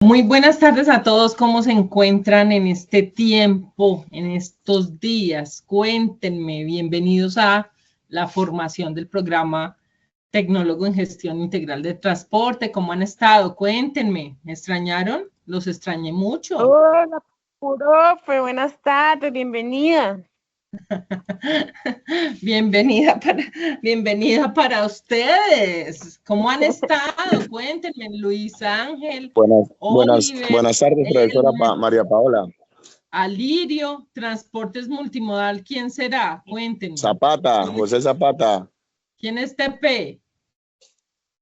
Muy buenas tardes a todos. ¿Cómo se encuentran en este tiempo, en estos días? Cuéntenme. Bienvenidos a la formación del programa Tecnólogo en Gestión Integral de Transporte. ¿Cómo han estado? Cuéntenme. ¿Me extrañaron? Los extrañé mucho. Hola, profe, buenas tardes, bienvenida. Bienvenida para ustedes. ¿Cómo han estado? Cuéntenme, Luis Ángel, Oliver, Buenas tardes, profesora Elmer, María Paola. Alirio, Transportes Multimodal, ¿quién será? Cuéntenme. Zapata, José Zapata. ¿Quién es TP?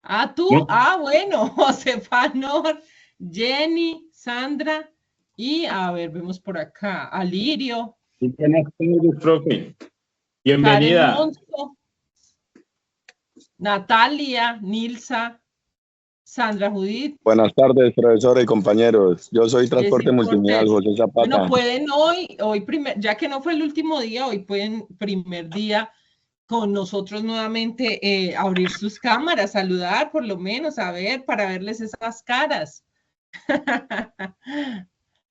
Ah, tú. Ah, bueno, Josefa Nor, Jenny, Sandra y, a ver, vemos por acá, Alirio. Buenas tardes, profe. Bienvenida. Karen Monzo, Natalia, Nilsa, Sandra Judith. Buenas tardes, profesora y compañeros. Yo soy Transporte Multimodal, José Zapata. Bueno, pueden hoy ya que no fue el último día, hoy pueden primer día con nosotros nuevamente abrir sus cámaras, saludar por lo menos, a ver, para verles esas caras.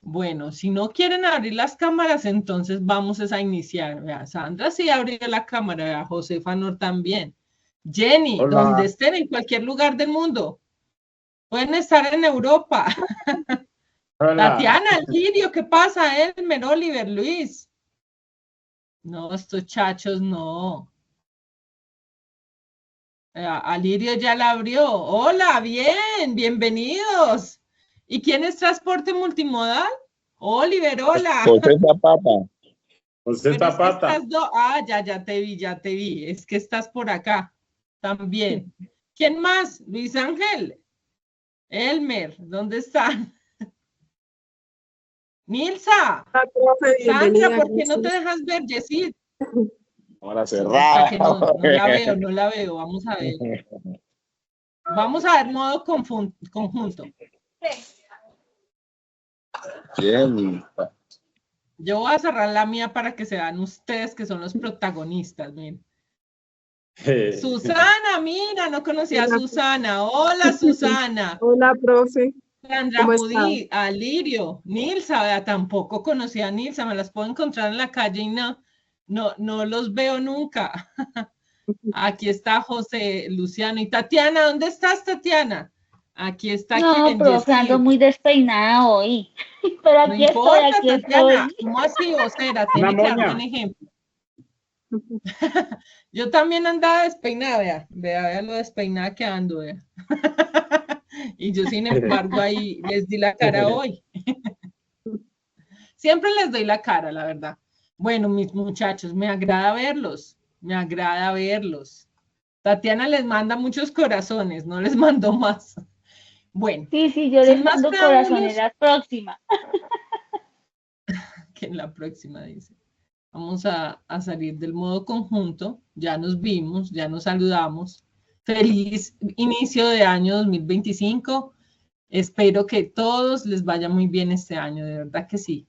Bueno, si no quieren abrir las cámaras, entonces vamos a iniciar. Vea, Sandra sí abrió la cámara, vea, Josefa Nor también. Jenny, Hola. donde estén, en cualquier lugar del mundo. Pueden estar en Europa. Hola. Tatiana, Lirio, ¿qué pasa? Elmer, Oliver, Luis. No, estos chachos no. Alirio ya la abrió. Hola, bien, bienvenidos. ¿Y quién es Transporte Multimodal? Oliver, hola. José Zapata. José Pero Zapata. es que ya te vi. Es que estás por acá también. ¿Quién más? Luis Ángel. Elmer, ¿dónde están? Nilsa. Hola, profe, bienvenida. Sandra, ¿por qué no te dejas ver, Yesid? Ahora cerrada. No la veo. Vamos a ver. Vamos a ver modo conjunto. Bien. Yo voy a cerrar la mía para que se vean ustedes que son los protagonistas. Miren. Susana, mira, no conocía a Susana. Hola, Susana. Hola, profe. Sandra Judí, Alirio, Nilsa, vea, tampoco conocía a Nilsa, me las puedo encontrar en la calle y no los veo nunca. Aquí está José Luciano y Tatiana. ¿Dónde estás, Tatiana? Aquí está No, profe, ando muy despeinada hoy. Pero aquí no importa, estoy, aquí Tatiana. estoy. ¿Cómo así, vocera? Tiene que dar buen ejemplo. Yo también andaba despeinada, vea lo despeinada que ando, vea. Y yo, sin embargo, ahí les di la cara hoy. Siempre les doy la cara, la verdad. Bueno, mis muchachos, me agrada verlos. Tatiana les manda muchos corazones, no les mando más. Bueno. Sí, yo les mando corazones la próxima. Que en la próxima, dice. Vamos a salir del modo conjunto. Ya nos vimos, ya nos saludamos. Feliz inicio de año 2025. Espero que todos les vaya muy bien este año, de verdad que sí.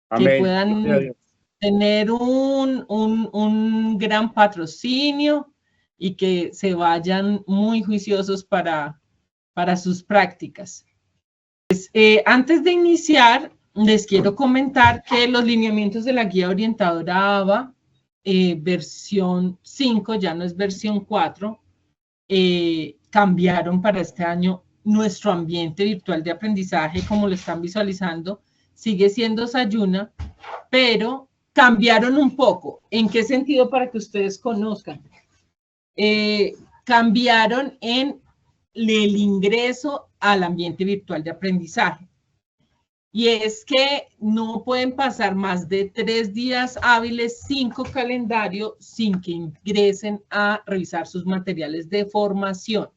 Amén. Que puedan tener un gran patrocinio y que se vayan muy juiciosos para sus prácticas. Pues, antes de iniciar, les quiero comentar que los lineamientos de la guía orientadora ABA, versión 5, ya no es versión 4, cambiaron para este año. Nuestro ambiente virtual de aprendizaje, como lo están visualizando, sigue siendo Sayuna, pero cambiaron un poco. ¿En qué sentido? Para que ustedes conozcan. Cambiaron en el ingreso al ambiente virtual de aprendizaje. Y es que no pueden pasar más de 3 días hábiles, 5 calendario, sin que ingresen a revisar sus materiales de formación,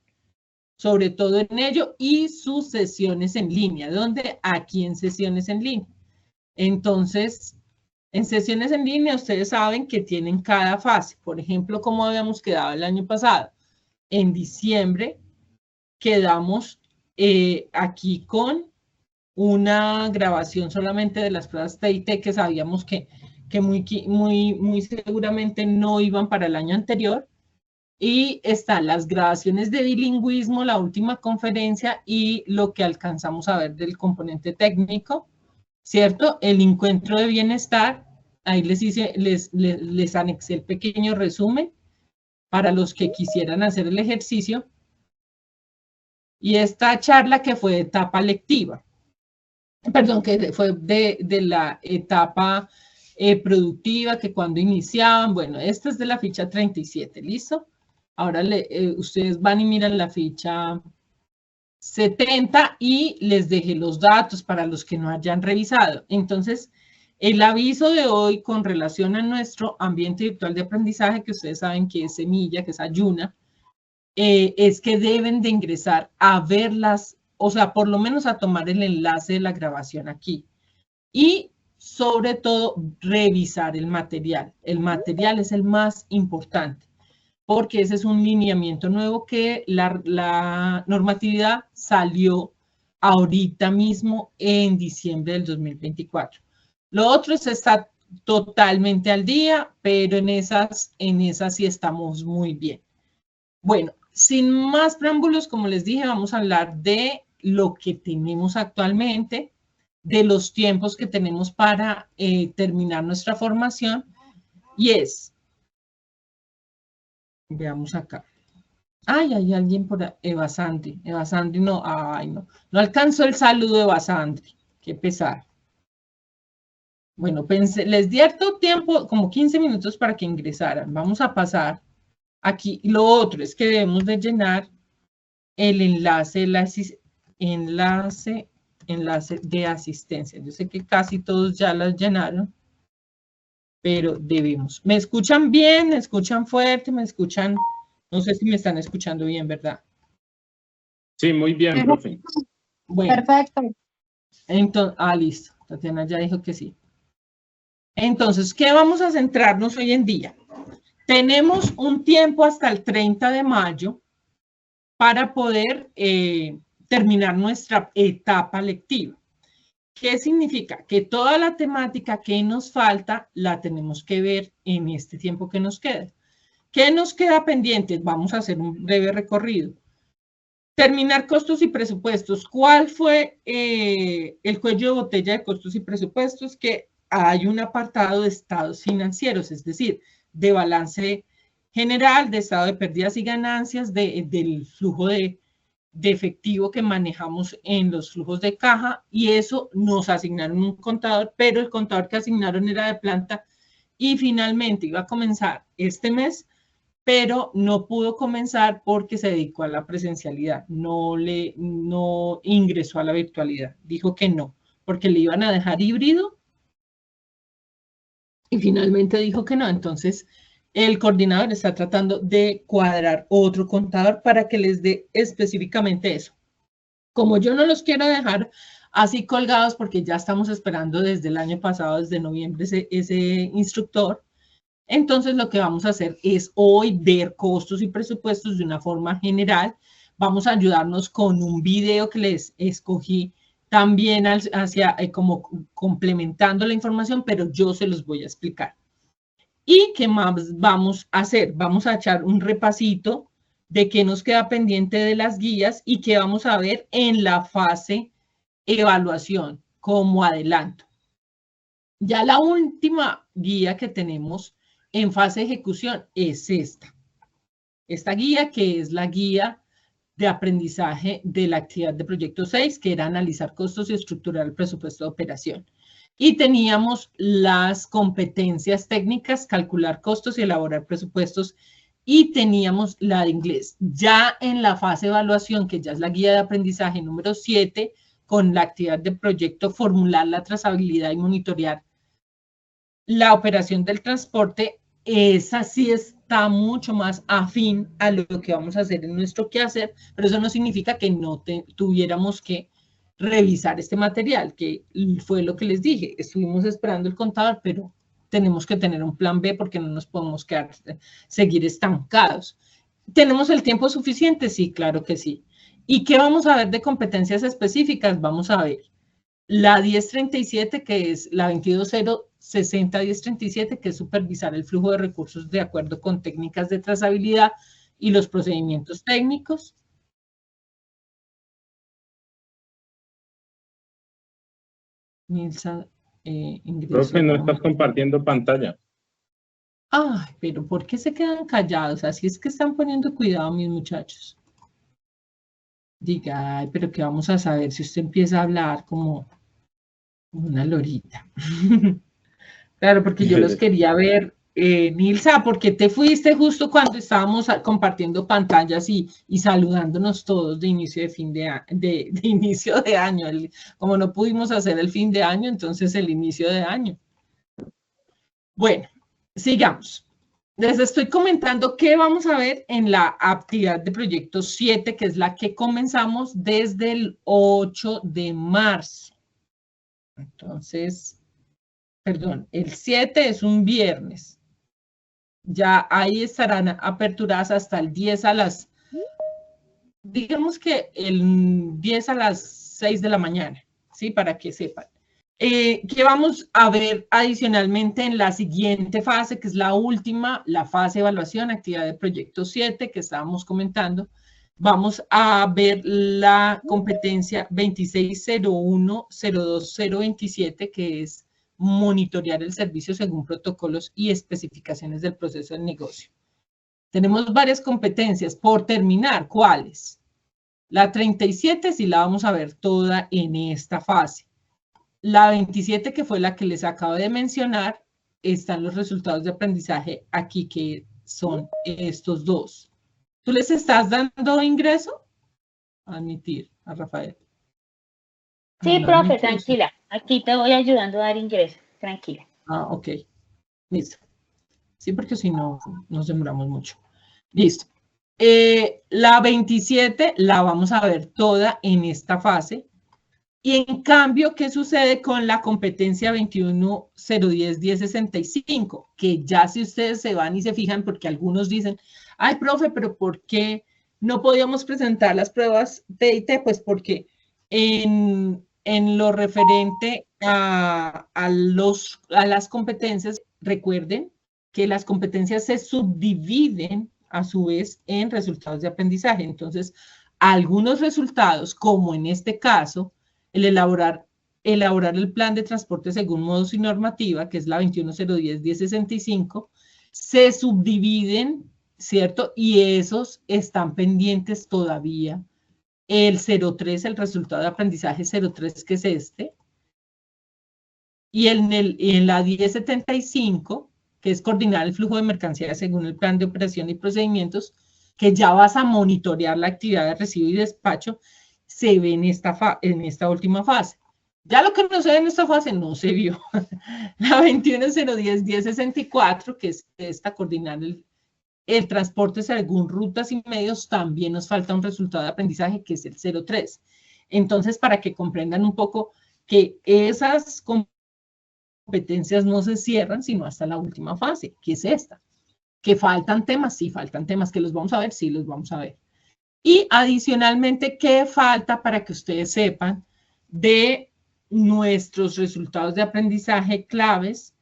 sobre todo en ello, y sus sesiones en línea. ¿Dónde? Aquí en sesiones en línea. Entonces, en sesiones en línea, ustedes saben que tienen cada fase. Por ejemplo, como habíamos quedado el año pasado. En diciembre quedamos aquí con una grabación solamente de las pruebas TIT que sabíamos que muy seguramente no iban para el año anterior. Y están las grabaciones de bilingüismo, la última conferencia y lo que alcanzamos a ver del componente técnico, ¿cierto? El encuentro de bienestar, ahí les anexé el pequeño resumen para los que quisieran hacer el ejercicio. Y esta charla que fue de etapa lectiva, perdón, que fue de la etapa productiva, que cuando iniciaban, bueno, esta es de la ficha 37, ¿listo? Ahora ustedes van y miran la ficha 70 y les dejé los datos para los que no hayan revisado. Entonces, el aviso de hoy con relación a nuestro ambiente virtual de aprendizaje, que ustedes saben que es semilla, que es ayuna, es que deben de ingresar a verlas, o sea, por lo menos a tomar el enlace de la grabación aquí. Y sobre todo, revisar el material. El material es el más importante, porque ese es un lineamiento nuevo que la normatividad salió ahorita mismo en diciembre del 2024. Lo otro es estar totalmente al día, pero en esas sí estamos muy bien. Bueno, sin más preámbulos, como les dije, vamos a hablar de lo que tenemos actualmente, de los tiempos que tenemos para terminar nuestra formación, y es, veamos acá. Ay, hay alguien por ahí, Eva Sandri no, ay no alcanzó el saludo de Eva Sandri, qué pesar. Bueno, pensé, les di harto tiempo, como 15 minutos para que ingresaran. Vamos a pasar aquí. Lo otro es que debemos de llenar el enlace de asistencia. Yo sé que casi todos ya las llenaron, pero debemos. ¿Me escuchan bien? ¿Me escuchan fuerte? ¿Me escuchan? No sé si me están escuchando bien, ¿verdad? Sí, muy bien, profe. Bueno. Perfecto. Entonces, listo. Tatiana ya dijo que sí. Entonces, ¿qué vamos a centrarnos hoy en día? Tenemos un tiempo hasta el 30 de mayo para poder terminar nuestra etapa lectiva. ¿Qué significa? Que toda la temática que nos falta la tenemos que ver en este tiempo que nos queda. ¿Qué nos queda pendiente? Vamos a hacer un breve recorrido. Terminar costos y presupuestos. ¿Cuál fue el cuello de botella de costos y presupuestos? Que hay un apartado de estados financieros, es decir, de balance general, de estado de pérdidas y ganancias, del flujo de efectivo que manejamos en los flujos de caja, y eso nos asignaron un contador, pero el contador que asignaron era de planta y finalmente iba a comenzar este mes, pero no pudo comenzar porque se dedicó a la presencialidad, no ingresó a la virtualidad, dijo que no, porque le iban a dejar híbrido y finalmente dijo que no. Entonces el coordinador está tratando de cuadrar otro contador para que les dé específicamente eso. Como yo no los quiero dejar así colgados porque ya estamos esperando desde el año pasado, desde noviembre, ese instructor, entonces lo que vamos a hacer es hoy ver costos y presupuestos de una forma general. Vamos a ayudarnos con un video que les escogí también como complementando la información, pero yo se los voy a explicar. ¿Y qué más vamos a hacer? Vamos a echar un repasito de qué nos queda pendiente de las guías y qué vamos a ver en la fase evaluación como adelanto. Ya la última guía que tenemos en fase de ejecución es esta. Esta guía, que es la guía de aprendizaje de la actividad de proyecto 6, que era analizar costos y estructurar el presupuesto de operación. Y teníamos las competencias técnicas, calcular costos y elaborar presupuestos, y teníamos la de inglés. Ya en la fase de evaluación, que ya es la guía de aprendizaje número 7, con la actividad de proyecto, formular la trazabilidad y monitorear la operación del transporte, esa sí está mucho más afín a lo que vamos a hacer en nuestro quehacer, pero eso no significa que no tuviéramos que revisar este material, que fue lo que les dije. Estuvimos esperando el contador, pero tenemos que tener un plan B porque no nos podemos seguir estancados. ¿Tenemos el tiempo suficiente? Sí, claro que sí. ¿Y qué vamos a ver de competencias específicas? Vamos a ver la 1037, que es la 22060-1037, que es supervisar el flujo de recursos de acuerdo con técnicas de trazabilidad y los procedimientos técnicos. Nilsa, ingreso. Profe, no estás compartiendo pantalla. Ay, pero ¿por qué se quedan callados? Así es que están poniendo cuidado mis muchachos. Diga, ay, pero ¿qué vamos a saber si usted empieza a hablar como una lorita? Claro, porque yo los quería ver. Nilsa, ¿por qué te fuiste justo cuando estábamos compartiendo pantallas y saludándonos todos de inicio de inicio de año? Como no pudimos hacer el fin de año, entonces el inicio de año. Bueno, sigamos. Les estoy comentando qué vamos a ver en la actividad de proyecto 7, que es la que comenzamos desde el 8 de marzo. Entonces, perdón, el 7 es un viernes. Ya ahí estarán aperturadas hasta el 10 a las, digamos que el 10 a las 6 de la mañana, ¿sí? Para que sepan. ¿Qué vamos a ver adicionalmente en la siguiente fase, que es la última, la fase de evaluación, actividad de proyecto 7, que estábamos comentando? Vamos a ver la competencia 2601-02027, que es monitorear el servicio según protocolos y especificaciones del proceso del negocio. Tenemos varias competencias por terminar. ¿Cuáles? La 37 sí la vamos a ver toda en esta fase. La 27, que fue la que les acabo de mencionar, están los resultados de aprendizaje aquí, que son estos dos. ¿Tú les estás dando ingreso? Admitir a Rafael. Sí, No, profe, ingreso. tranquila. Aquí te voy ayudando a dar ingreso. Tranquila. Ah, ok. Listo. Sí, porque si no, nos demoramos mucho. Listo. La 27 la vamos a ver toda en esta fase. Y en cambio, ¿qué sucede con la competencia 21-010-1065? Que ya si ustedes se van y se fijan, porque algunos dicen, ay, profe, pero ¿por qué no podíamos presentar las pruebas PIT? Pues porque en lo referente a las competencias, recuerden que las competencias se subdividen a su vez en resultados de aprendizaje. Entonces, algunos resultados, como en este caso, el elaborar el plan de transporte según modos y normativa, que es la 21-010-1065, se subdividen, ¿cierto? Y esos están pendientes todavía. El 03, el resultado de aprendizaje 03, que es este, y en la 1075, que es coordinar el flujo de mercancías según el plan de operación y procedimientos, que ya vas a monitorear la actividad de recibo y despacho, se ve en esta última fase. Ya lo que no se ve en esta fase no se vio. La 21-010-1064, que es esta, coordinar el transporte según rutas y medios, también nos falta un resultado de aprendizaje, que es el 03. Entonces, para que comprendan un poco que esas competencias no se cierran, sino hasta la última fase, que es esta. Que faltan temas, sí, faltan temas. Que los vamos a ver, sí, los vamos a ver. Y adicionalmente, ¿qué falta para que ustedes sepan de nuestros resultados de aprendizaje claves?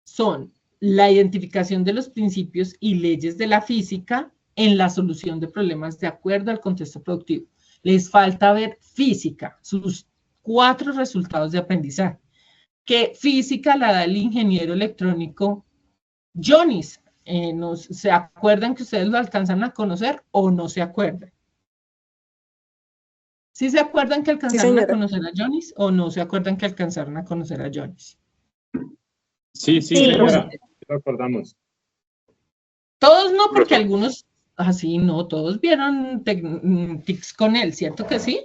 Son la identificación de los principios y leyes de la física en la solución de problemas de acuerdo al contexto productivo. Les falta ver física, sus 4 resultados de aprendizaje. Que física la da el ingeniero electrónico Jonis. ¿Se acuerdan que ustedes lo alcanzaron a conocer o no se acuerdan? ¿Sí se acuerdan que alcanzaron a conocer a Jonis o no se acuerdan que alcanzaron a conocer a Jonis? Sí, señora, lo acordamos. Todos no, porque algunos, así no, todos vieron TICs con él, ¿cierto que sí?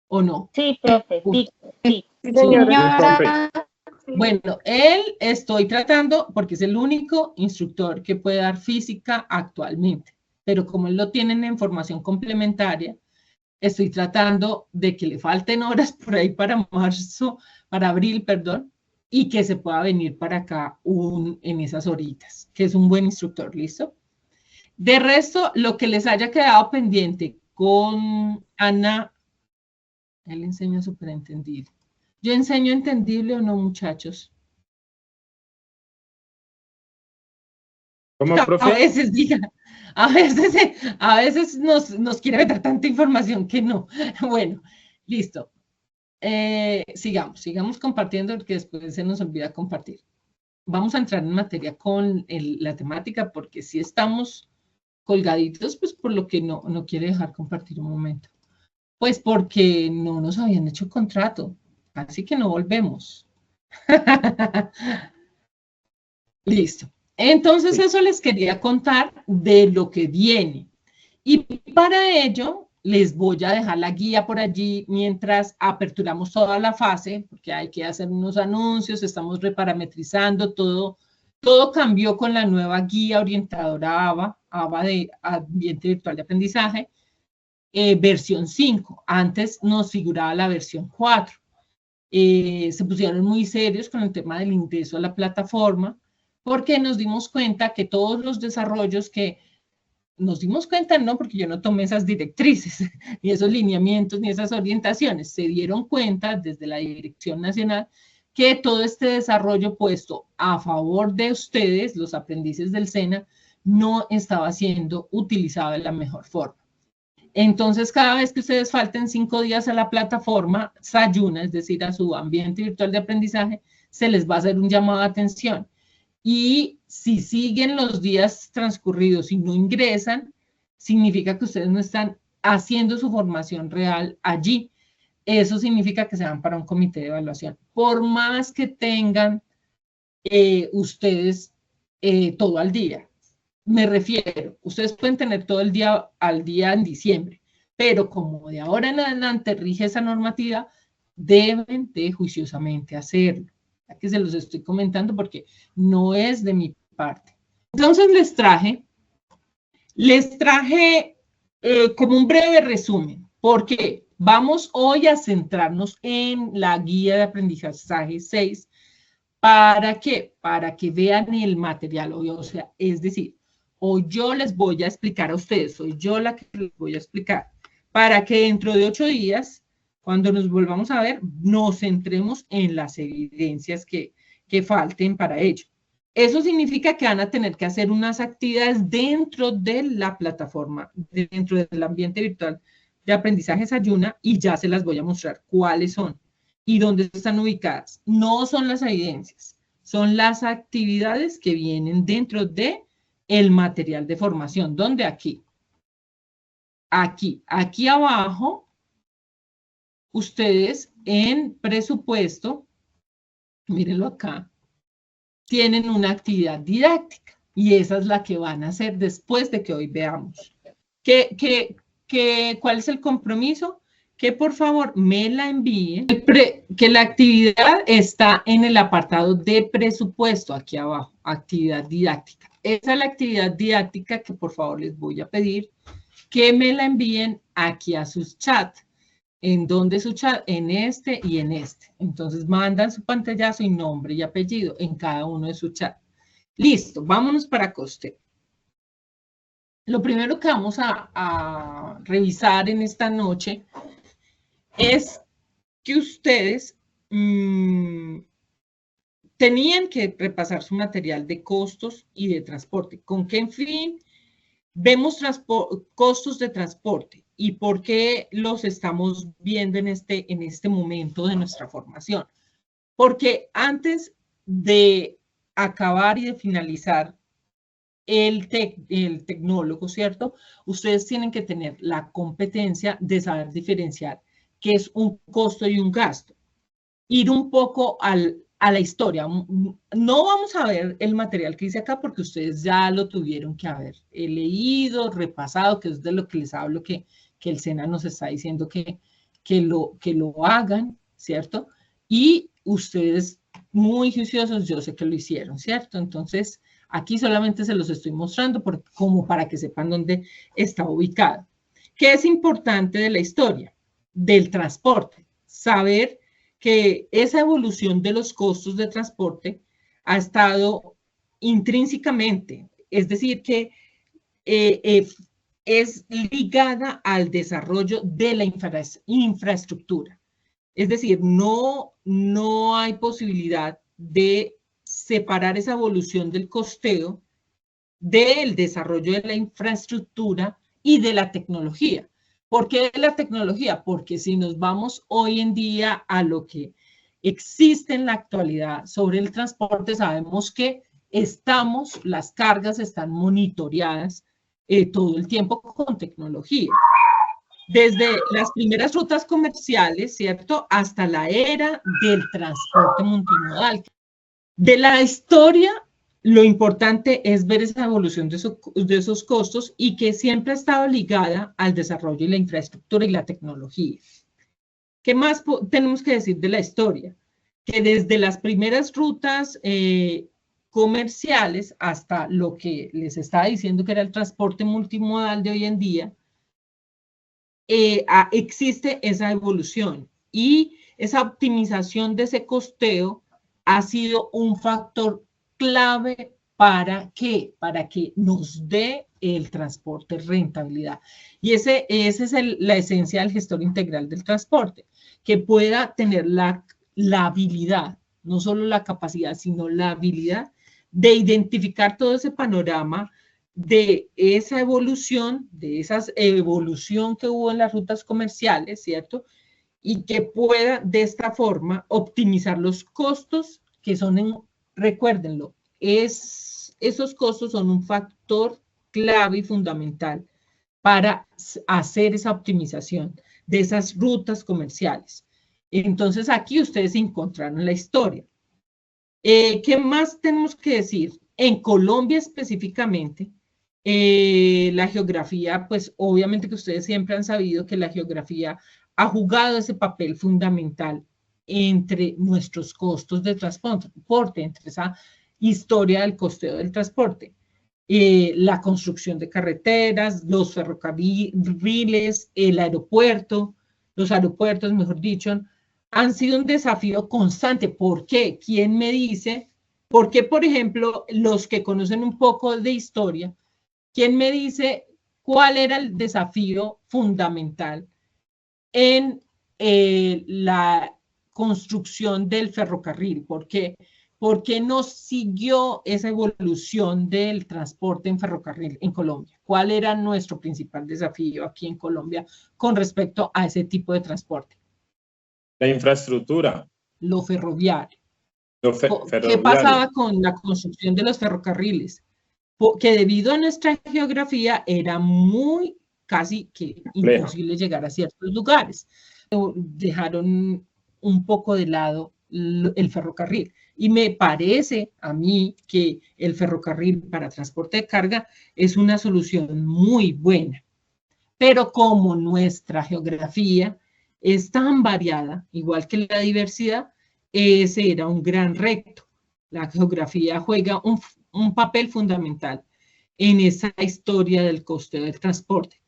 ¿O no? Sí, profe, sí. Sí, señora. Bueno, él estoy tratando, porque es el único instructor que puede dar física actualmente, pero como él lo tienen en formación complementaria, estoy tratando de que le falten horas por ahí para abril, perdón, y que se pueda venir para acá en esas horitas, que es un buen instructor, ¿listo? De resto, lo que les haya quedado pendiente con Ana, él enseña superentendible. ¿Yo enseño entendible o no, muchachos? ¿Cómo, profe? A veces digan, A veces nos quiere meter tanta información que no. Bueno, listo. Sigamos compartiendo porque después se nos olvida compartir. Vamos a entrar en materia con la temática porque si estamos colgaditos, pues por lo que no quiere dejar compartir un momento. Pues porque no nos habían hecho contrato, así que no volvemos. Listo. Entonces eso les quería contar de lo que viene. Y para ello les voy a dejar la guía por allí mientras aperturamos toda la fase, porque hay que hacer unos anuncios, estamos reparametrizando todo. Todo cambió con la nueva guía orientadora ABA de Ambiente Virtual de Aprendizaje, versión 5. Antes nos figuraba la versión 4. Se pusieron muy serios con el tema del ingreso a la plataforma, porque nos dimos cuenta que todos los desarrollos que nos dimos cuenta, no, porque yo no tomé esas directrices, ni esos lineamientos, ni esas orientaciones, se dieron cuenta desde la Dirección Nacional que todo este desarrollo puesto a favor de ustedes, los aprendices del SENA, no estaba siendo utilizado de la mejor forma. Entonces, cada vez que ustedes falten 5 días a la plataforma Sayuna, es decir, a su ambiente virtual de aprendizaje, se les va a hacer un llamado de atención. Y si siguen los días transcurridos y no ingresan, significa que ustedes no están haciendo su formación real allí. Eso significa que se van para un comité de evaluación. Por más que tengan ustedes todo al día. Me refiero, ustedes pueden tener todo el día al día en diciembre, pero como de ahora en adelante rige esa normativa, deben de juiciosamente hacerlo. Aquí se los estoy comentando porque no es de mi parte. Entonces les traje como un breve resumen, porque vamos hoy a centrarnos en la guía de aprendizaje 6. ¿Para qué? Para que vean el material, o sea, es decir, hoy yo les voy a explicar a ustedes, soy yo la que les voy a explicar, para que dentro de 8 días, cuando nos volvamos a ver, nos centremos en las evidencias que falten para ello. Eso significa que van a tener que hacer unas actividades dentro de la plataforma, dentro del ambiente virtual de aprendizaje Sayuna, y ya se las voy a mostrar cuáles son y dónde están ubicadas. No son las evidencias, son las actividades que vienen dentro de el material de formación. ¿Dónde? Aquí. Aquí abajo, ustedes en presupuesto, mírenlo acá, tienen una actividad didáctica y esa es la que van a hacer después de que hoy veamos. ¿Cuál es el compromiso? Que por favor me la envíen, que la actividad está en el apartado de presupuesto, aquí abajo, actividad didáctica. Esa es la actividad didáctica que por favor les voy a pedir que me la envíen aquí a sus chats. ¿En dónde su chat? En este y en este. Entonces mandan su pantallazo y nombre y apellido en cada uno de sus chats. Listo, vámonos para Costeo. Lo primero que vamos a revisar en esta noche es que ustedes tenían que repasar su material de costos y de transporte. ¿Con qué fin vemos costos de transporte y por qué los estamos viendo en este momento de nuestra formación? Porque antes de acabar y de finalizar el tecnólogo, ¿cierto? Ustedes tienen que tener la competencia de saber diferenciar qué es un costo y un gasto. Ir un poco a la historia. No vamos a ver el material que dice acá porque ustedes ya lo tuvieron que haber leído, repasado, que es de lo que les hablo, que el SENA nos está diciendo que lo hagan, ¿cierto? Y ustedes, muy juiciosos, yo sé que lo hicieron, ¿cierto? Entonces, aquí solamente se los estoy mostrando como para que sepan dónde está ubicado. ¿Qué es importante de la historia? Del transporte. Saber que esa evolución de los costos de transporte ha estado intrínsecamente, es decir, que es ligada al desarrollo de la infraestructura. Es decir, no hay posibilidad de separar esa evolución del costeo del desarrollo de la infraestructura y de la tecnología. ¿Por qué de la tecnología? Porque si nos vamos hoy en día a lo que existe en la actualidad sobre el transporte, sabemos que las cargas están monitoreadas todo el tiempo con tecnología. Desde las primeras rutas comerciales, ¿cierto? Hasta la era del transporte multimodal. De la historia, lo importante es ver esa evolución de esos costos y que siempre ha estado ligada al desarrollo y la infraestructura y la tecnología. ¿Qué más tenemos que decir de la historia? Que desde las primeras rutas comerciales hasta lo que les estaba diciendo que era el transporte multimodal de hoy en día, existe esa evolución y esa optimización de ese costeo ha sido un factor clave para que nos dé el transporte rentabilidad. Y esa es la esencia del gestor integral del transporte, que pueda tener la habilidad, no solo la capacidad, sino la habilidad de identificar todo ese panorama de esa evolución, que hubo en las rutas comerciales, ¿cierto? Y que pueda de esta forma optimizar los costos que son, recuérdenlo, esos costos son un factor clave y fundamental para hacer esa optimización de esas rutas comerciales. Entonces aquí ustedes encontraron la historia. ¿Qué más tenemos que decir? En Colombia específicamente, la geografía, pues obviamente que ustedes siempre han sabido que la geografía ha jugado ese papel fundamental entre nuestros costos de transporte, entre esa historia del costeo del transporte. La construcción de carreteras, los ferrocarriles, los aeropuertos, mejor dicho, han sido un desafío constante. ¿Por qué? ¿Quién me dice? ¿Por qué, por ejemplo, los que conocen un poco de historia, quién me dice cuál era el desafío fundamental en la construcción del ferrocarril? ¿Por qué? ¿Por qué no siguió esa evolución del transporte en ferrocarril en Colombia? ¿Cuál era nuestro principal desafío aquí en Colombia con respecto a ese tipo de transporte? La infraestructura. Lo ferroviario. Ferroviario. ¿Qué pasaba con la construcción de los ferrocarriles? Que debido a nuestra geografía era casi que imposible llegar a ciertos lugares. Dejaron un poco de lado el ferrocarril. Y me parece a mí que el ferrocarril para transporte de carga es una solución muy buena. Pero como nuestra geografía es tan variada, igual que la diversidad, ese era un gran reto. La geografía juega un papel fundamental en esa historia del costeo del transporte.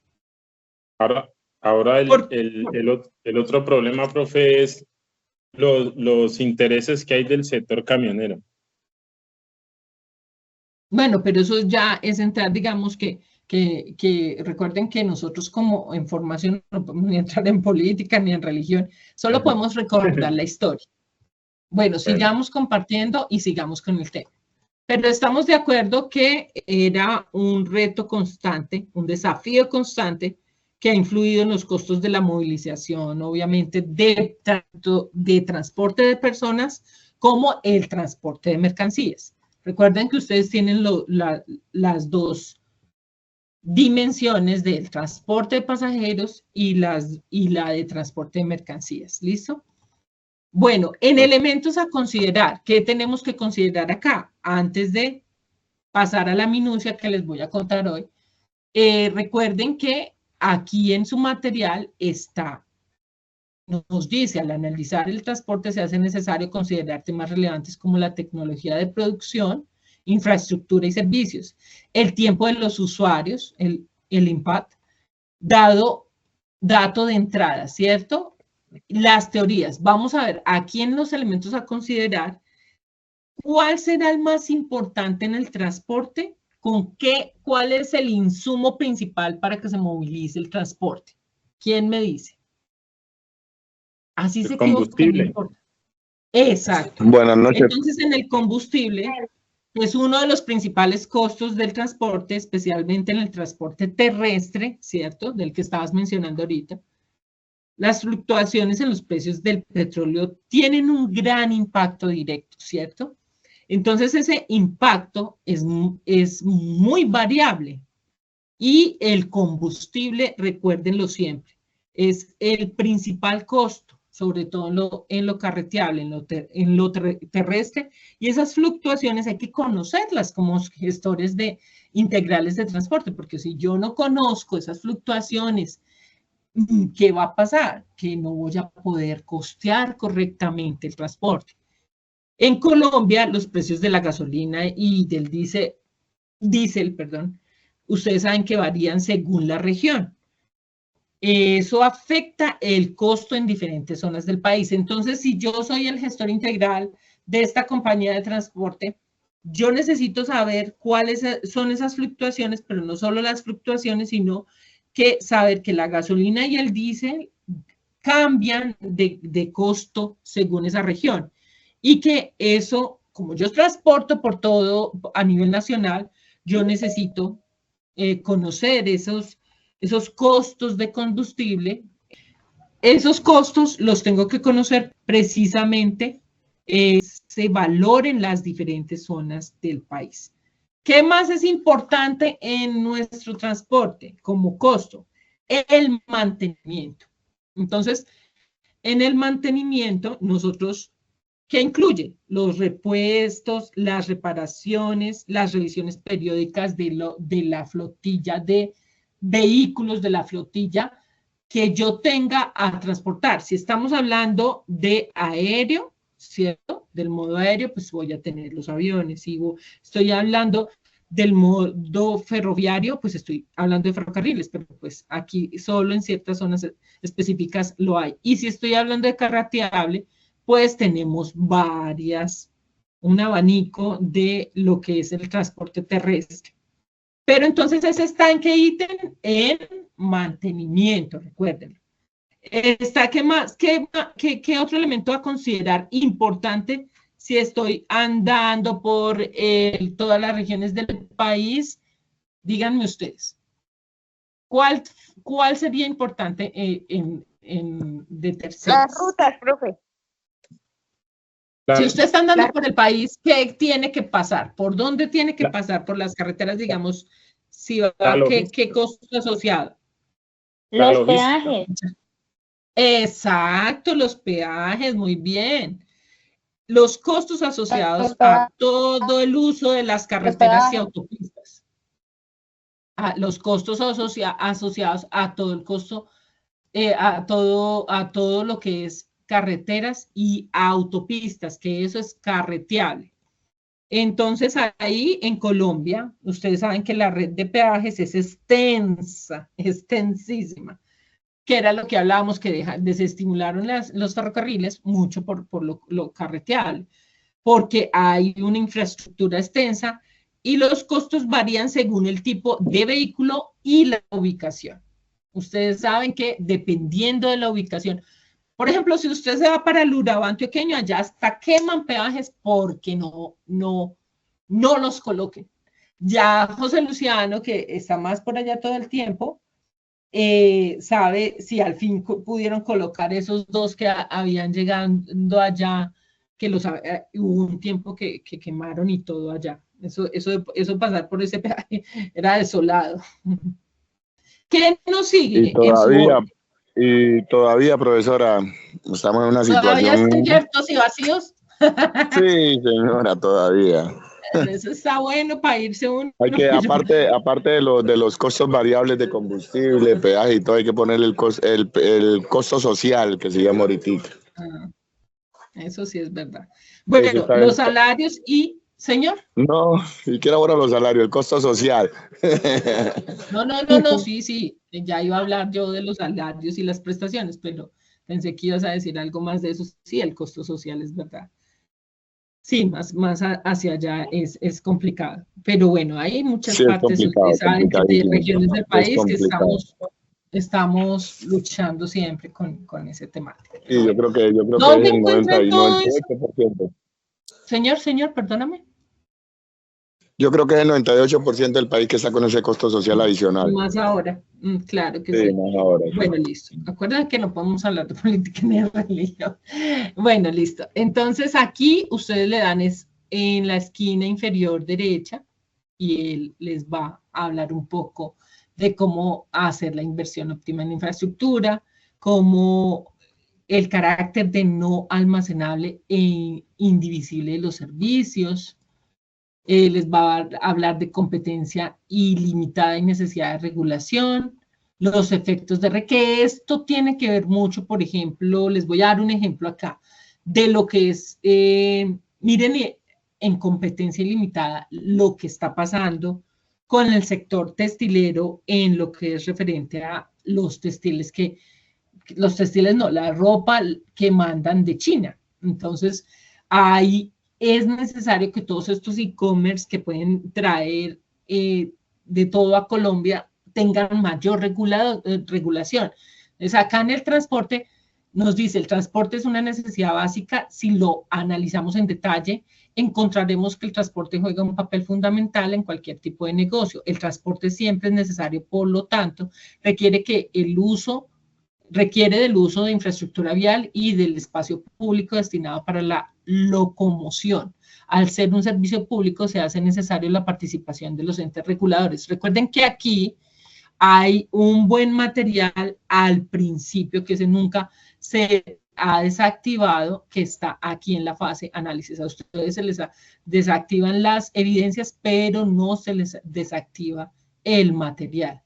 Ahora el otro problema, profe, es los intereses que hay del sector camionero. Bueno, pero eso ya es entrar, digamos que recuerden que nosotros como en formación no podemos ni entrar en política ni en religión, solo podemos recordar la historia. Bueno, sigamos compartiendo y sigamos con el tema. Pero estamos de acuerdo que era un reto constante, un desafío constante que ha influido en los costos de la movilización, obviamente, tanto de transporte de personas como el transporte de mercancías. Recuerden que ustedes tienen las dos dimensiones del transporte de pasajeros y la de transporte de mercancías. ¿Listo? Bueno, en elementos a considerar, ¿qué tenemos que considerar acá? Antes de pasar a la minucia que les voy a contar hoy, recuerden que aquí en su material nos dice, al analizar el transporte se hace necesario considerar temas relevantes como la tecnología de producción, infraestructura y servicios, el tiempo de los usuarios, el impact, dato de entrada, ¿cierto? Las teorías. Vamos a ver aquí en los elementos a considerar, ¿cuál será el más importante en el transporte? ¿Cuál es el insumo principal para que se movilice el transporte? ¿Quién me dice? Así se equivoca. Combustible. Exacto. Buenas noches. Entonces, en el combustible, es uno de los principales costos del transporte, especialmente en el transporte terrestre, ¿cierto? Del que estabas mencionando ahorita. Las fluctuaciones en los precios del petróleo tienen un gran impacto directo, ¿cierto? Entonces, ese impacto es muy variable. Y el combustible, recuérdenlo siempre, es el principal costo, sobre todo en lo carreteable, en lo terrestre, y esas fluctuaciones hay que conocerlas como gestores integrales de transporte, porque si yo no conozco esas fluctuaciones, ¿qué va a pasar? Que no voy a poder costear correctamente el transporte. En Colombia, los precios de la gasolina y del diésel, ustedes saben que varían según la región. Eso afecta el costo en diferentes zonas del país. Entonces, si yo soy el gestor integral de esta compañía de transporte, yo necesito saber cuáles son esas fluctuaciones, pero no solo las fluctuaciones, sino que saber que la gasolina y el diésel cambian de costo según esa región. Y que eso, como yo transporto por todo a nivel nacional, yo necesito conocer esos costos de combustible. Esos costos los tengo que conocer precisamente ese valor en las diferentes zonas del país. ¿Qué más es importante en nuestro transporte como costo? El mantenimiento. Entonces, en el mantenimiento, nosotros, ¿qué incluye? Los repuestos, las reparaciones, las revisiones periódicas de la flotilla de vehículos de la flotilla que yo tenga a transportar. Si estamos hablando de aéreo, ¿cierto? Del modo aéreo, pues voy a tener los aviones. Si estoy hablando del modo ferroviario, pues estoy hablando de ferrocarriles, pero pues aquí solo en ciertas zonas específicas lo hay. Y si estoy hablando de carreteable, pues tenemos un abanico de lo que es el transporte terrestre. Pero entonces ese está en qué ítem? En mantenimiento, recuérdenlo. ¿Qué otro elemento a considerar importante si estoy andando por todas las regiones del país? Díganme ustedes. ¿Cuál sería importante de terceros? Las rutas, profe. Si usted está andando por el país, ¿qué tiene que pasar? ¿Por dónde tiene que pasar? Por las carreteras, digamos, ¿qué costo asociado? Los peajes. Exacto, los peajes, muy bien. Los costos asociados a todo el uso de las carreteras y autopistas. Los costos asociados a todo el costo, a todo lo que es carreteras y autopistas, que eso es carreteable. Entonces, ahí en Colombia, ustedes saben que la red de peajes es extensísima, que era lo que hablábamos, que desestimularon los ferrocarriles mucho por lo carreteable, porque hay una infraestructura extensa y los costos varían según el tipo de vehículo y la ubicación. Ustedes saben que dependiendo de la ubicación, por ejemplo, si usted se va para el Urabá antioqueño, allá hasta queman peajes porque no los coloquen. Ya José Luciano, que está más por allá todo el tiempo, sabe si al fin pudieron colocar esos dos que habían llegado allá, que hubo un tiempo que quemaron y todo allá. Eso pasar por ese peaje era desolado. ¿Qué nos sigue? Y todavía, profesora, estamos en una situación... ¿Todavía están abiertos y vacíos? Sí, señora, todavía. Eso está bueno para irse uno. Hay que, aparte de los costos variables de combustible, peaje y todo, hay que poner el costo social, que se llama ahorita. Eso sí es verdad. Bueno, los salarios y... ¿Señor? No, ¿y qué era ahora los salarios? El costo social. No, sí. Ya iba a hablar yo de los salarios y las prestaciones, pero pensé que ibas a decir algo más de eso. Sí, el costo social es verdad. Sí, más hacia allá es complicado. Pero bueno, hay muchas partes de regiones del país que estamos luchando siempre con ese temática. Sí, yo creo que ¿Dónde es el encuentran todo eso? 98%. Señor, perdóname. Yo creo que es el 98% del país que está con ese costo social adicional. Más ahora, claro que Sí, sí. más ahora. Bueno, listo. Acuérdense que no podemos hablar de política ni de religión. Bueno, listo. Entonces aquí ustedes le dan en la esquina inferior derecha y él les va a hablar un poco de cómo hacer la inversión óptima en infraestructura, cómo el carácter de no almacenable e indivisible de los servicios. Les va a hablar de competencia ilimitada y necesidad de regulación, los efectos de red, que esto tiene que ver mucho, por ejemplo, les voy a dar un ejemplo acá, de lo que es, miren, en competencia ilimitada, lo que está pasando con el sector textilero en lo que es referente a los textiles la ropa que mandan de China. Entonces, es necesario que todos estos e-commerce que pueden traer de todo a Colombia tengan mayor regulación. Entonces, acá en el transporte nos dice, el transporte es una necesidad básica. Si lo analizamos en detalle, encontraremos que el transporte juega un papel fundamental en cualquier tipo de negocio. El transporte siempre es necesario, por lo tanto, requiere del uso de infraestructura vial y del espacio público destinado para la locomoción. Al ser un servicio público, se hace necesario la participación de los entes reguladores. Recuerden que aquí hay un buen material al principio, que ese nunca se ha desactivado, que está aquí en la fase análisis. A ustedes se les desactivan las evidencias, pero no se les desactiva el material.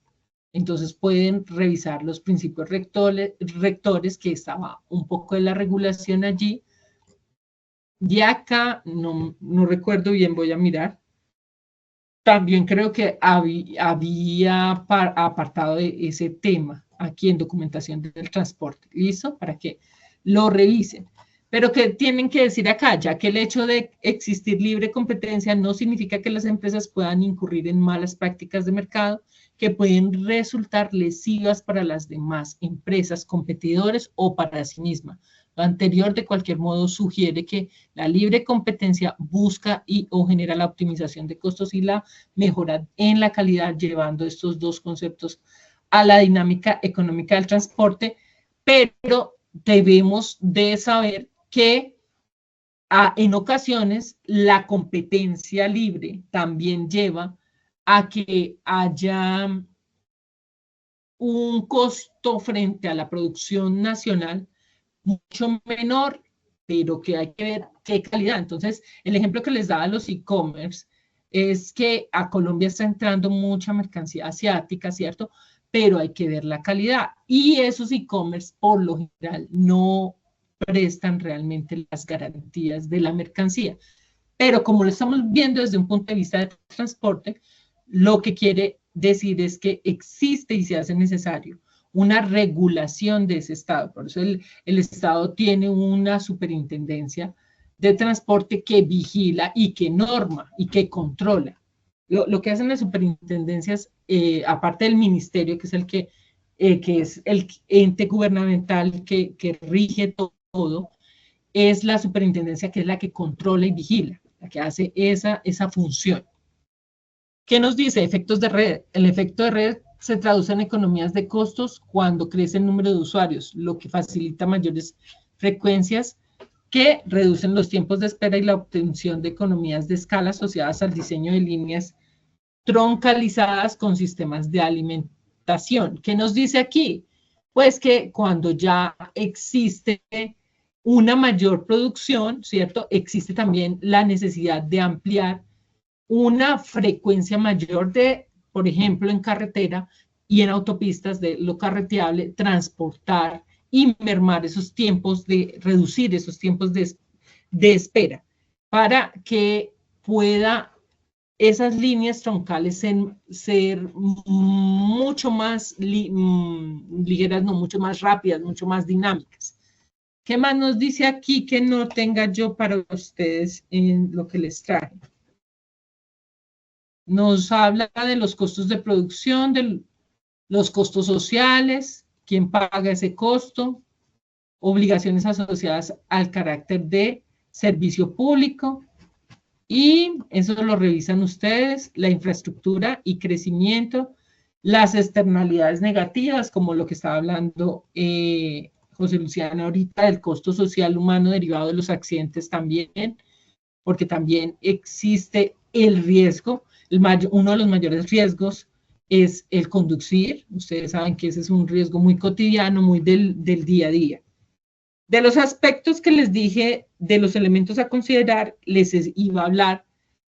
Entonces pueden revisar los principios rectores, que estaba un poco de la regulación allí. Y acá, no recuerdo bien, voy a mirar. También creo que había apartado de ese tema aquí en documentación del transporte. ¿Listo? Para que lo revisen. Pero que tienen que decir acá, ya que el hecho de existir libre competencia no significa que las empresas puedan incurrir en malas prácticas de mercado que pueden resultar lesivas para las demás empresas, competidores o para sí misma. Lo anterior, de cualquier modo, sugiere que la libre competencia busca o genera la optimización de costos y la mejora en la calidad, llevando estos dos conceptos a la dinámica económica del transporte, pero debemos de saber que en ocasiones la competencia libre también lleva a que haya un costo frente a la producción nacional mucho menor, pero que hay que ver qué calidad. Entonces, el ejemplo que les daba a los e-commerce es que a Colombia está entrando mucha mercancía asiática, ¿cierto? Pero hay que ver la calidad. Y esos e-commerce, por lo general, no prestan realmente las garantías de la mercancía. Pero como lo estamos viendo desde un punto de vista de transporte, lo que quiere decir es que existe y se hace necesario una regulación de ese estado. Por eso el estado tiene una superintendencia de transporte que vigila y que norma y que controla. Lo que hacen las superintendencias, aparte del ministerio, que es el ente gubernamental que rige todo, es la superintendencia, que es la que controla y vigila, la que hace esa función. ¿Qué nos dice? Efectos de red. El efecto de red se traduce en economías de costos cuando crece el número de usuarios, lo que facilita mayores frecuencias que reducen los tiempos de espera y la obtención de economías de escala asociadas al diseño de líneas troncalizadas con sistemas de alimentación. ¿Qué nos dice aquí? Pues que cuando ya existe una mayor producción, ¿cierto? Existe también la necesidad de ampliar una frecuencia mayor de, por ejemplo, en carretera y en autopistas de lo carreteable, transportar y mermar esos tiempos reducir esos tiempos de espera para que pueda esas líneas troncales ser mucho más ligeras, no, mucho más rápidas, mucho más dinámicas. ¿Qué más nos dice aquí que no tenga yo para ustedes en lo que les traje? Nos habla de los costos de producción, de los costos sociales, quién paga ese costo, obligaciones asociadas al carácter de servicio público, Y eso lo revisan ustedes, la infraestructura y crecimiento, las externalidades negativas, como lo que estaba hablando José Luciano ahorita, del costo social humano derivado de los accidentes también, porque también existe el riesgo, uno de los mayores riesgos es el conducir. Ustedes saben que ese es un riesgo muy cotidiano, muy del día a día. De los aspectos que les dije, de los elementos a considerar, les iba a hablar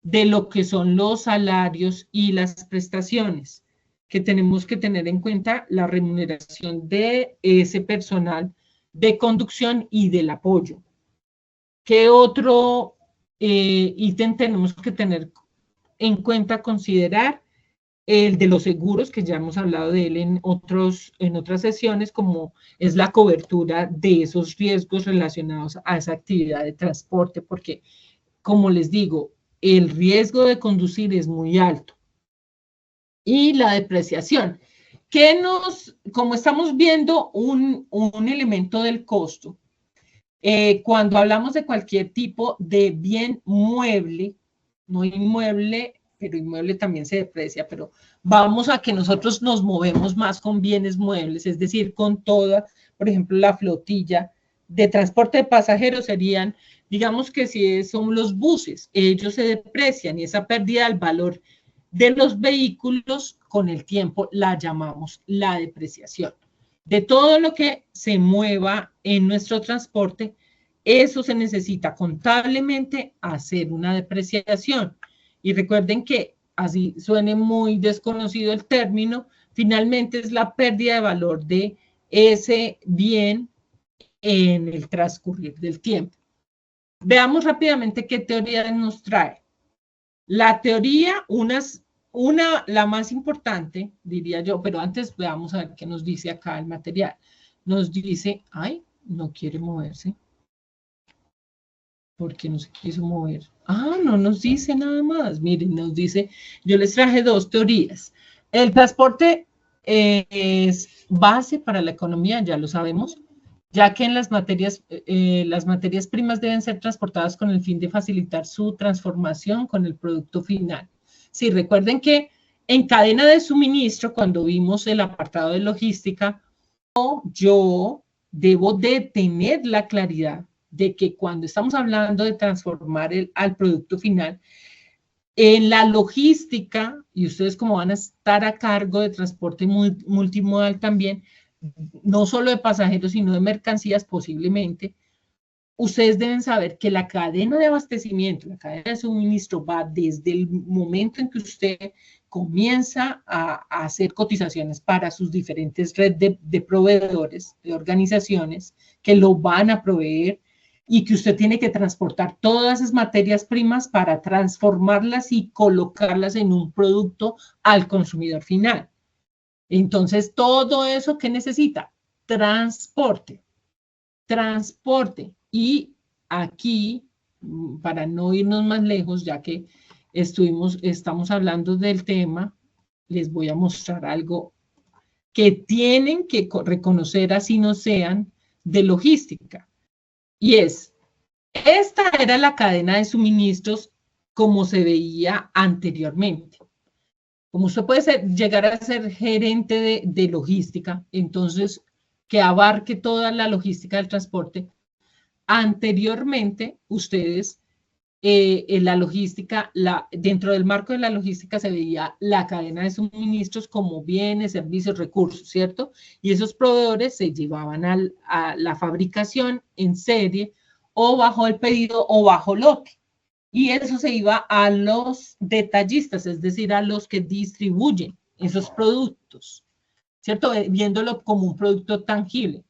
de lo que son los salarios y las prestaciones, que tenemos que tener en cuenta la remuneración de ese personal de conducción y del apoyo. ¿Qué otro ítem tenemos que tener en cuenta, considerar? El de los seguros, que ya hemos hablado de él en otras sesiones, como es la cobertura de esos riesgos relacionados a esa actividad de transporte, porque, como les digo, el riesgo de conducir es muy alto. Y la depreciación, como estamos viendo un elemento del costo, cuando hablamos de cualquier tipo de bien mueble, no inmueble, pero inmueble también se deprecia, pero vamos a que nosotros nos movemos más con bienes muebles, es decir, con toda, por ejemplo, la flotilla de transporte de pasajeros serían, digamos que si son los buses, ellos se deprecian y esa pérdida del valor de los vehículos con el tiempo la llamamos la depreciación. De todo lo que se mueva en nuestro transporte, eso se necesita contablemente hacer una depreciación. Y recuerden que, así suene muy desconocido el término, finalmente es la pérdida de valor de ese bien en el transcurrir del tiempo. Veamos rápidamente qué teoría nos trae. La teoría, la más importante, diría yo, pero antes veamos a ver qué nos dice acá el material. Nos dice, ay, no quiere moverse. ¿Por qué no se quiso mover? Ah, no nos dice nada más. Miren, nos dice, yo les traje dos teorías. El transporte es base para la economía, ya lo sabemos, ya que en las materias primas deben ser transportadas con el fin de facilitar su transformación con el producto final. Sí, recuerden que en cadena de suministro, cuando vimos el apartado de logística, yo debo de tener la claridad de que cuando estamos hablando de transformar al producto final, en la logística, y ustedes como van a estar a cargo de transporte multimodal también, no solo de pasajeros, sino de mercancías posiblemente, ustedes deben saber que la cadena de abastecimiento, la cadena de suministro va desde el momento en que usted comienza a hacer cotizaciones para sus diferentes redes de proveedores, de organizaciones que lo van a proveer, y que usted tiene que transportar todas esas materias primas para transformarlas y colocarlas en un producto al consumidor final. Entonces, todo eso que necesita, transporte. Y aquí, para no irnos más lejos, ya que estamos hablando del tema, les voy a mostrar algo que tienen que reconocer, así no sean de logística. Y esta era la cadena de suministros como se veía anteriormente. Como usted puede llegar a ser gerente de logística, entonces que abarque toda la logística del transporte, anteriormente ustedes, en la logística, dentro del marco de la logística se veía la cadena de suministros como bienes, servicios, recursos, ¿cierto? Y esos proveedores se llevaban a la fabricación en serie o bajo el pedido o bajo lote. Y eso se iba a los detallistas, es decir, a los que distribuyen esos productos, ¿cierto? Viéndolo como un producto tangible.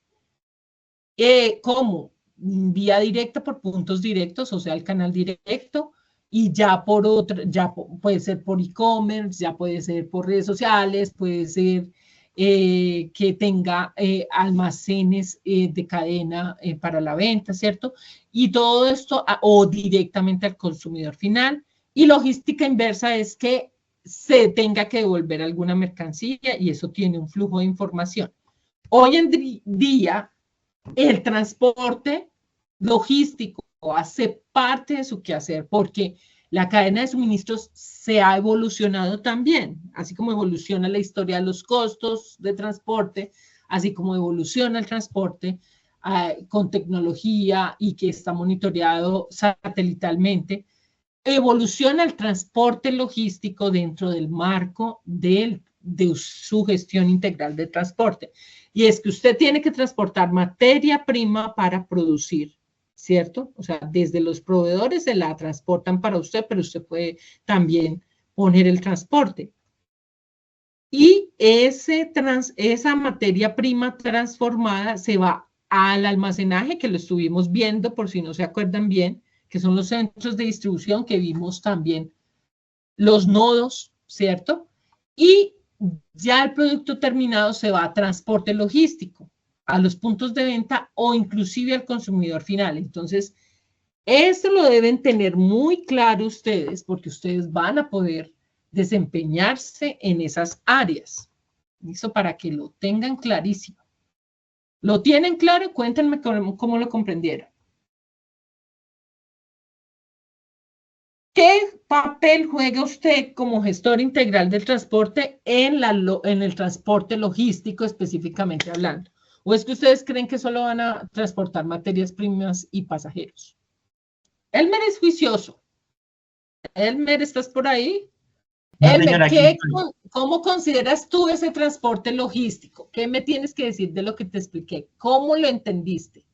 ¿Cómo? Vía directa por puntos directos, o sea, el canal directo, y ya por otra, ya puede ser por e-commerce, ya puede ser por redes sociales, puede ser que tenga almacenes de cadena para la venta, ¿cierto? Y todo esto, o directamente al consumidor final. Y logística inversa es que se tenga que devolver alguna mercancía y eso tiene un flujo de información. Hoy en día, el transporte logístico hace parte de su quehacer porque La cadena de suministros se ha evolucionado también, así como evoluciona la historia de los costos de transporte, así como evoluciona el transporte con tecnología y que está monitoreado satelitalmente, evoluciona el transporte logístico dentro del marco de su gestión integral de transporte. Y es que usted tiene que transportar materia prima para producir, ¿cierto? O sea, desde los proveedores se la transportan para usted, pero usted puede también poner el transporte. Y esa materia prima transformada se va al almacenaje, que lo estuvimos viendo, por si no se acuerdan bien, que son los centros de distribución que vimos también, los nodos, ¿cierto? Y ya el producto terminado se va a transporte logístico, a los puntos de venta o inclusive al consumidor final. Entonces, esto lo deben tener muy claro ustedes, porque ustedes van a poder desempeñarse en esas áreas. Eso para que lo tengan clarísimo. ¿Lo tienen claro? Cuéntenme cómo lo comprendieron. ¿Qué papel juega usted como gestor integral del transporte en el transporte logístico específicamente hablando? ¿O es que ustedes creen que solo van a transportar materias primas y pasajeros? Elmer es juicioso. Elmer, ¿estás por ahí? No, Elmer, señora, ¿cómo consideras tú ese transporte logístico? ¿Qué me tienes que decir de lo que te expliqué? ¿Cómo lo entendiste?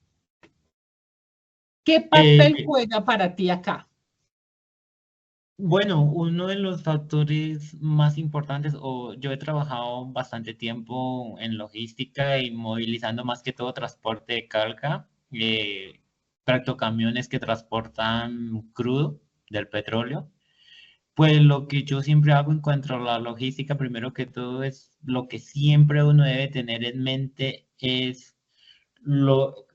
¿Qué papel juega para ti acá? Bueno, uno de los factores más importantes, o yo he trabajado bastante tiempo en logística y movilizando más que todo transporte de carga, tractocamiones que transportan crudo del petróleo. Pues lo que yo siempre hago en cuanto a la logística, primero que todo, es lo que siempre uno debe tener en mente es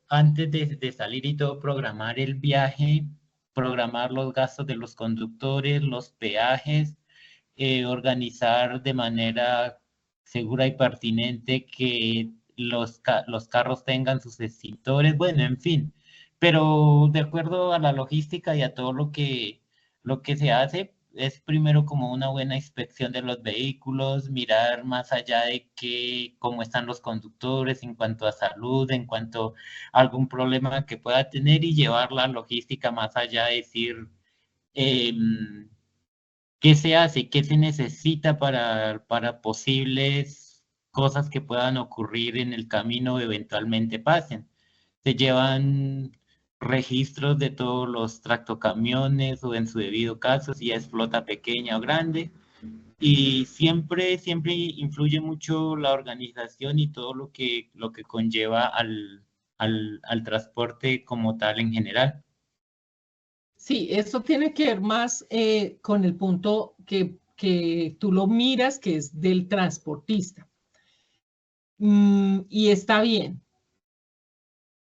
antes de salir y todo, programar el viaje, programar los gastos de los conductores, los peajes, organizar de manera segura y pertinente que los carros tengan sus extintores, bueno, en fin. Pero de acuerdo a la logística y a todo lo que se hace, es primero como una buena inspección de los vehículos, mirar más allá de cómo están los conductores en cuanto a salud, en cuanto a algún problema que pueda tener y llevar la logística más allá, decir qué se hace, qué se necesita para posibles cosas que puedan ocurrir en el camino eventualmente pasen. Se llevan registros de todos los tractocamiones o en su debido caso, si es flota pequeña o grande. Y siempre influye mucho la organización y todo lo que conlleva al transporte como tal en general. Sí, eso tiene que ver más con el punto que tú lo miras, que es del transportista. Y está bien.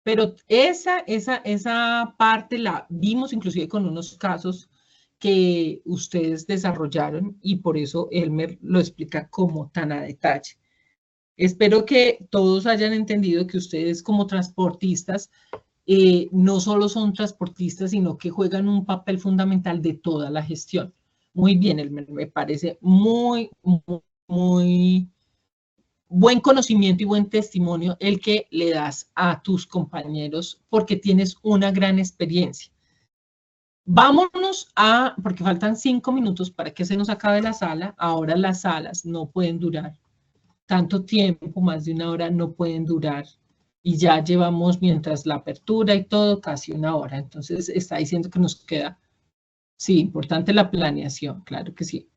Pero esa parte la vimos inclusive con unos casos que ustedes desarrollaron y por eso Elmer lo explica como tan a detalle. Espero que todos hayan entendido que ustedes como transportistas no solo son transportistas, sino que juegan un papel fundamental de toda la gestión. Muy bien, Elmer, me parece muy buen conocimiento y buen testimonio el que le das a tus compañeros porque tienes una gran experiencia. Vámonos porque faltan 5 minutos para que se nos acabe la sala. Ahora las salas no pueden durar tanto tiempo, más de 1 hora no pueden durar. Y ya llevamos, mientras la apertura y todo, casi 1 hora. Entonces está diciendo que nos queda, sí, importante la planeación, claro que sí.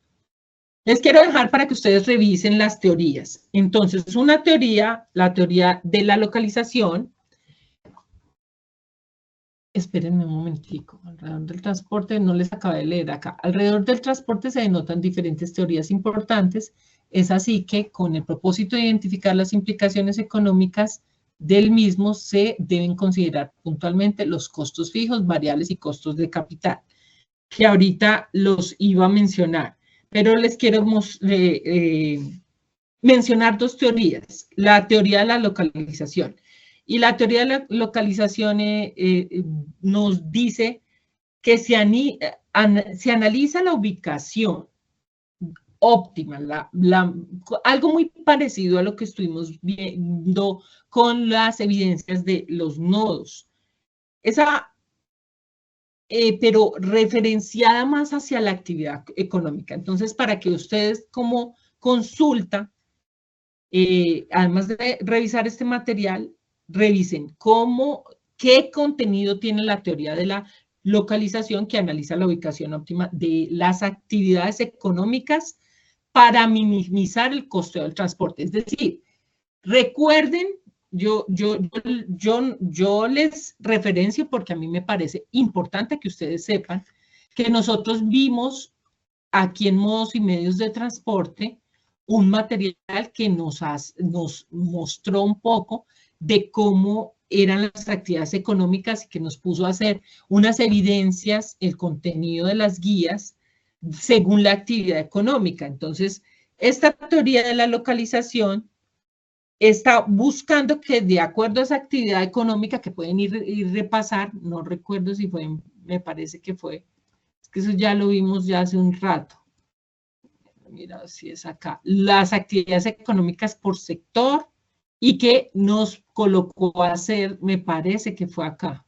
Les quiero dejar para que ustedes revisen las teorías. Entonces, una teoría, la teoría de la localización. Espérenme un momentico. Alrededor del transporte, no les acabé de leer acá. Alrededor del transporte se denotan diferentes teorías importantes. Es así que, con el propósito de identificar las implicaciones económicas del mismo, se deben considerar puntualmente los costos fijos, variables y costos de capital, que ahorita los iba a mencionar. Pero les quiero mencionar 2 teorías. La teoría de la localización. Y la teoría de la localización nos dice que se analiza la ubicación óptima, algo muy parecido a lo que estuvimos viendo con las evidencias de los nodos. Pero referenciada más hacia la actividad económica. Entonces, para que ustedes como consulta, además de revisar este material, revisen qué contenido tiene la teoría de la localización que analiza la ubicación óptima de las actividades económicas para minimizar el costo del transporte. Es decir, recuerden, yo les referencio porque a mí me parece importante que ustedes sepan que nosotros vimos aquí en Modos y Medios de Transporte un material que nos mostró un poco de cómo eran las actividades económicas y que nos puso a hacer unas evidencias, el contenido de las guías según la actividad económica. Entonces, esta teoría de la localización está buscando que de acuerdo a esa actividad económica que pueden ir repasar, no recuerdo si fue, me parece que fue, es que eso ya lo vimos ya hace un rato. Mira si es acá, las actividades económicas por sector y que nos colocó a hacer, me parece que fue acá.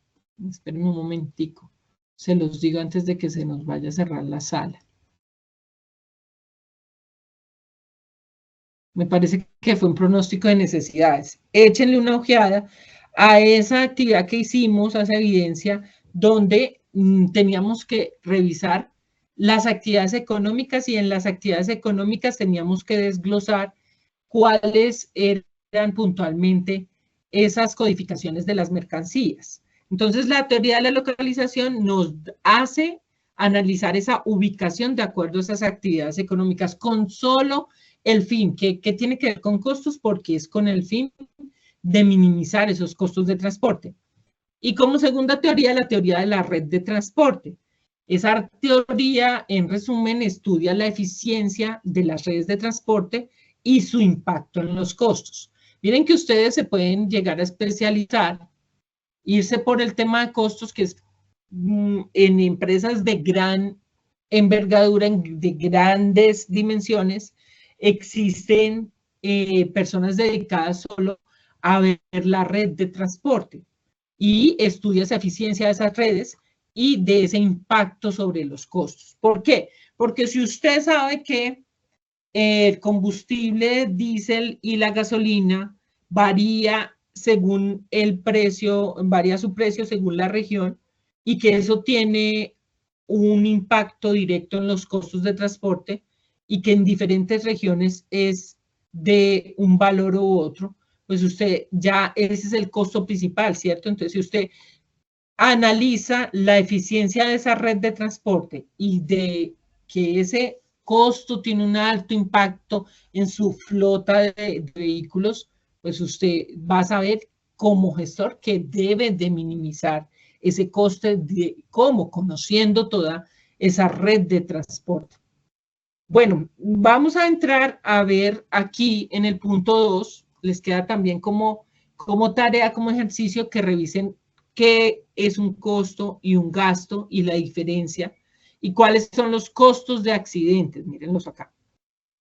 Esperen un momentico, se los digo antes de que se nos vaya a cerrar la sala. Me parece que fue un pronóstico de necesidades. Échenle una ojeada a esa actividad que hicimos, a esa evidencia, donde teníamos que revisar las actividades económicas y en las actividades económicas teníamos que desglosar cuáles eran puntualmente esas codificaciones de las mercancías. Entonces, la teoría de la localización nos hace analizar esa ubicación de acuerdo a esas actividades económicas con solo el fin, que tiene que ver con costos porque es con el fin de minimizar esos costos de transporte. Y como segunda teoría, la teoría de la red de transporte. Esa teoría, en resumen, estudia la eficiencia de las redes de transporte y su impacto en los costos. Miren que ustedes se pueden llegar a especializar, irse por el tema de costos, que es en empresas de gran envergadura, de grandes dimensiones, existen personas dedicadas solo a ver la red de transporte y estudia esa eficiencia de esas redes y de ese impacto sobre los costos. ¿Por qué? Porque si usted sabe que el combustible diésel y la gasolina varía según el precio, varía su precio según la región y que eso tiene un impacto directo en los costos de transporte y que en diferentes regiones es de un valor u otro, pues usted ya, ese es el costo principal, ¿cierto? Entonces, si usted analiza la eficiencia de esa red de transporte y de que ese costo tiene un alto impacto en su flota de vehículos, pues usted va a saber como gestor que debe de minimizar ese coste de cómo, conociendo toda esa red de transporte. Bueno, vamos a entrar a ver aquí en el punto 2, les queda también como tarea, como ejercicio, que revisen qué es un costo y un gasto y la diferencia y cuáles son los costos de accidentes, mírenlos acá.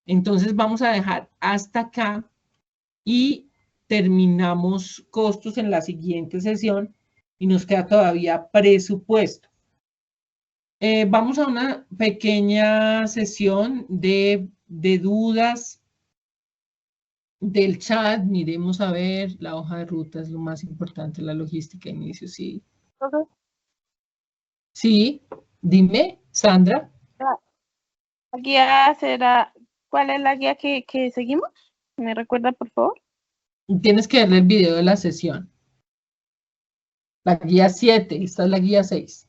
Entonces vamos a dejar hasta acá y terminamos costos en la siguiente sesión y nos queda todavía presupuesto. Vamos a una pequeña sesión de dudas del chat. Miremos a ver, la hoja de ruta es lo más importante, la logística de inicio, sí. Sí, dime, Sandra. La guía será, ¿cuál es la guía que seguimos? ¿Me recuerda, por favor? Tienes que ver el video de la sesión. La guía 7, esta es la guía 6.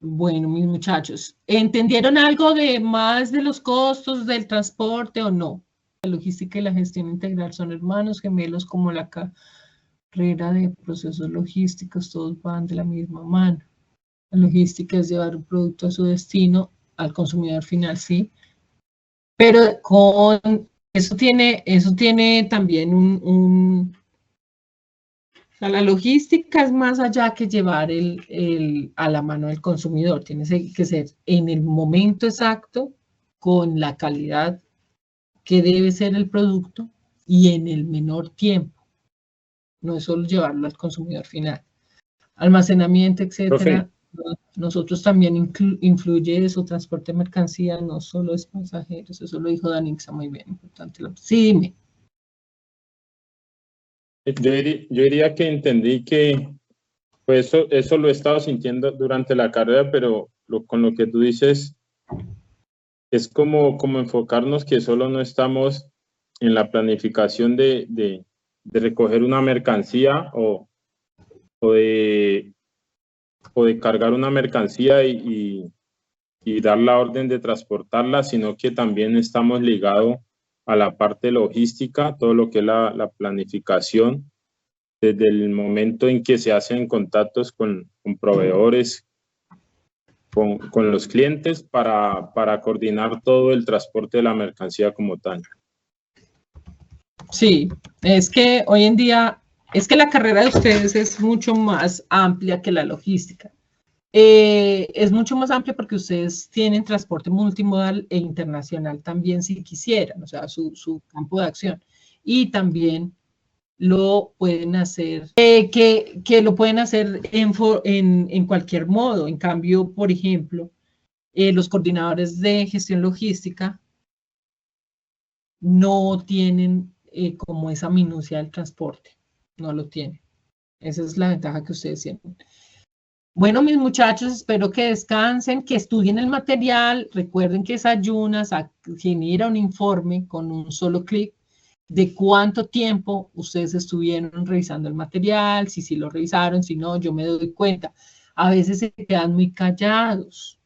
Bueno, mis muchachos, ¿entendieron algo de más de los costos del transporte o no? La logística y la gestión integral son hermanos gemelos como la carrera de procesos logísticos, todos van de la misma mano. La logística es llevar un producto a su destino, al consumidor final, sí. Pero con eso tiene también sea, la logística es más allá que llevar a la mano del consumidor. Tiene que ser en el momento exacto, con la calidad que debe ser el producto y en el menor tiempo. No es solo llevarlo al consumidor final. Almacenamiento, etcétera. Nosotros también influye eso, transporte de mercancía, no solo es pasajeros. Eso lo dijo Danixa muy bien, importante. Sí, dime. Yo diría que entendí que pues eso lo he estado sintiendo durante la carrera, pero con lo que tú dices es como enfocarnos que solo no estamos en la planificación de recoger una mercancía o de cargar una mercancía y dar la orden de transportarla, sino que también estamos ligados a la parte logística, todo lo que es la planificación, desde el momento en que se hacen contactos con proveedores, con los clientes, para coordinar todo el transporte de la mercancía como tal. Sí, es que hoy en día, es que la carrera de ustedes es mucho más amplia que la logística. Es mucho más amplia porque ustedes tienen transporte multimodal e internacional también si quisieran, o sea, su campo de acción. Y también lo pueden hacer, que lo pueden hacer en cualquier modo. En cambio, por ejemplo, los coordinadores de gestión logística no tienen como esa minucia del transporte, no lo tienen. Esa es la ventaja que ustedes tienen. Bueno, mis muchachos, espero que descansen, que estudien el material. Recuerden que Sayunas genera un informe con un solo clic de cuánto tiempo ustedes estuvieron revisando el material, si lo revisaron, si no, yo me doy cuenta. A veces se quedan muy callados.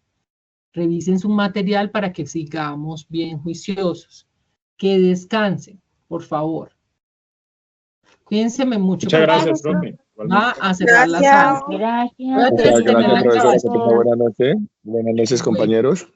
Revisen su material para que sigamos bien juiciosos. Que descansen, por favor. Cuídense mucho. Muchas gracias, profe. Va a cerrar la sala. Gracias. Muchas gracias, profesora. Que tenga buena noche. Buenas noches, compañeros.